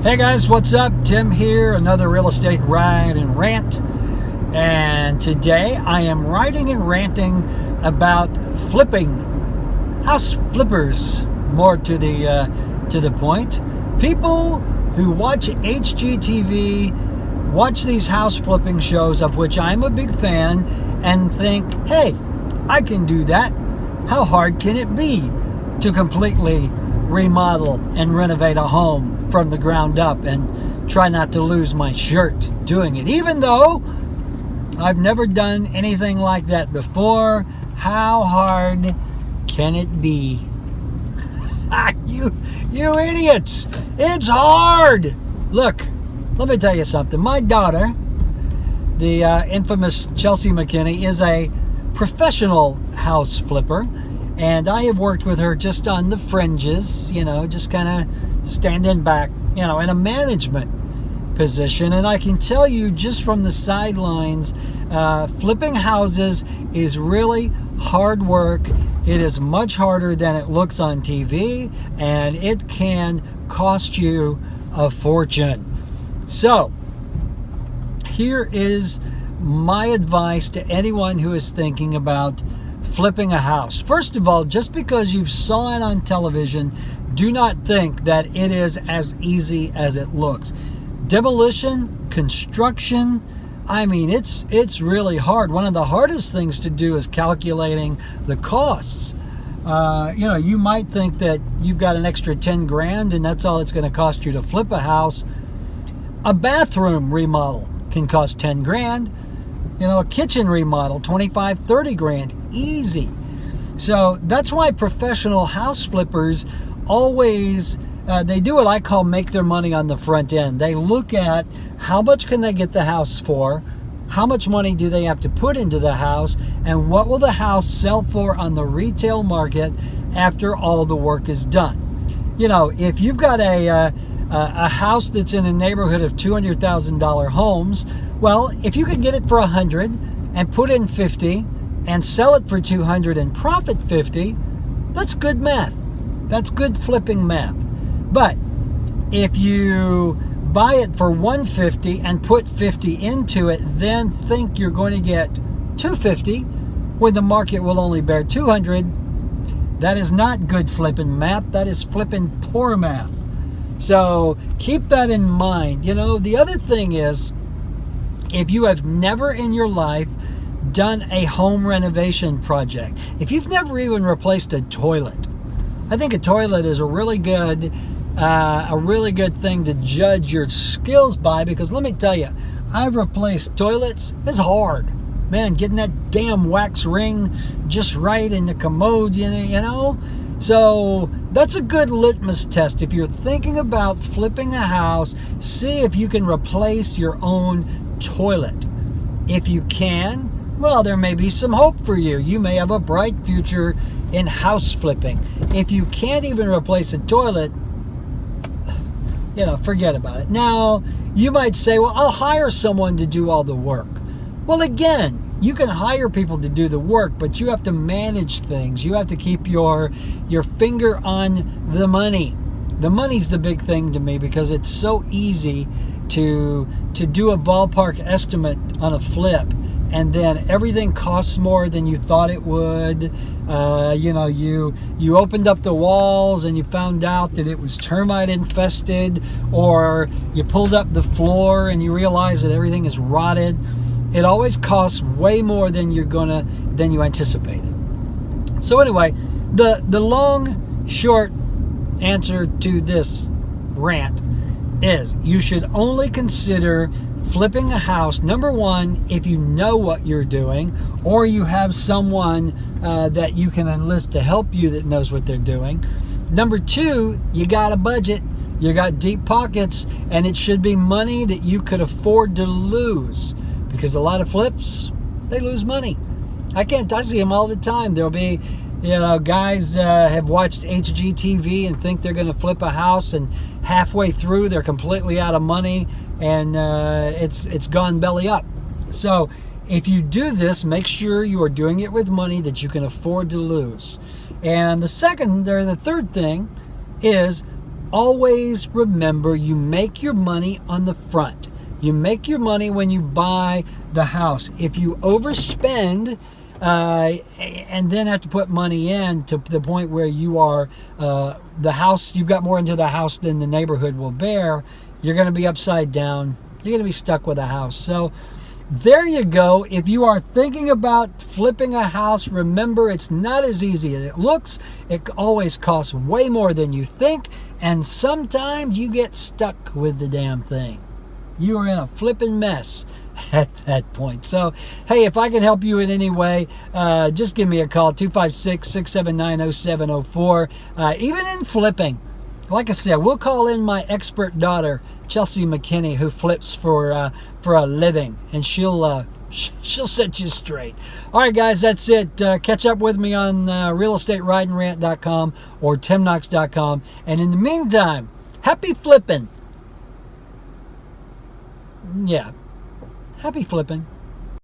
Hey guys, what's up? Tim here, another real estate ride and rant. And today I am writing and ranting about flipping, house flippers, more to the point. People who watch HGTV, watch these house flipping shows, of which I'm a big fan, and think, hey, I can do that. How hard can it be to completely remodel and renovate a home from the ground up and try not to lose my shirt doing it? Even though I've never done anything like that before, how hard can it be? You idiots! It's hard! Look, let me tell you something. My daughter, the infamous Chelsea McKinney, is a professional house flipper. And I have worked with her just on the fringes, just kind of standing back, in a management position. And I can tell you just from the sidelines, flipping houses is really hard work. It is much harder than it looks on TV, and it can cost you a fortune. So, here is my advice to anyone who is thinking about flipping a house. First of all, just because you saw it on television, do not think that it is as easy as it looks. Demolition, construction, it's really hard. One of the hardest things to do is calculating the costs. You might think that you've got an extra 10 grand and that's all it's going to cost you to flip a house. A bathroom remodel can cost 10 grand. A kitchen remodel, 25, 30 grand, easy. So that's why professional house flippers always, they do what I call make their money on the front end. They look at how much can they get the house for, how much money do they have to put into the house, and what will the house sell for on the retail market after all the work is done. If you've got a house that's in a neighborhood of $200,000 homes, well, if you could get it for 100 and put in 50 and sell it for 200 and profit 50, that's good math. That's good flipping math. But if you buy it for 150 and put 50 into it, then think you're going to get 250 when the market will only bear 200, that is not good flipping math. That is flipping poor math. So keep that in mind. The other thing is, if you have never in your life done a home renovation project, if you've never even replaced a toilet, I think a toilet is a really good thing to judge your skills by, because let me tell you, I've replaced toilets. It's hard. Man, getting that damn wax ring just right in the commode, So that's a good litmus test. If you're thinking about flipping a house, see if you can replace your own toilet. If you can, well, there may be some hope for you. You may have a bright future in house flipping. If you can't even replace a toilet, forget about it. Now, you might say, well, I'll hire someone to do all the work. Well, again, you can hire people to do the work, but you have to manage things. You have to keep your finger on the money. The money's the big thing to me, because it's so easy to do a ballpark estimate on a flip, and then everything costs more than you thought it would. You opened up the walls and you found out that it was termite infested, or you pulled up the floor and you realized that everything is rotted. It always costs way more than you anticipated. So anyway, the long, short answer to this rant is you should only consider flipping a house, number one, if you know what you're doing, or you have someone that you can enlist to help you that knows what they're doing. Number two, you got a budget, you got deep pockets, and it should be money that you could afford to lose. Because a lot of flips, they lose money. I see them all the time. There'll be, guys have watched HGTV and think they're going to flip a house, and halfway through they're completely out of money, and it's gone belly up. So if you do this, make sure you are doing it with money that you can afford to lose. And the third thing is always remember you make your money on the front. You make your money when you buy the house. If you overspend and then have to put money in to the point where you are the house, you've got more into the house than the neighborhood will bear, you're going to be upside down. You're going to be stuck with a house. So there you go. If you are thinking about flipping a house, remember it's not as easy as it looks. It always costs way more than you think, and sometimes you get stuck with the damn thing. You are in a flipping mess at that point. So, hey, if I can help you in any way, just give me a call, 256-679-0704. Even in flipping, like I said, we'll call in my expert daughter, Chelsea McKinney, who flips for a living, and she'll set you straight. All right, guys, that's it. Catch up with me on realestateridingrant.com or timknox.com. And in the meantime, happy flipping. Yeah, happy flipping.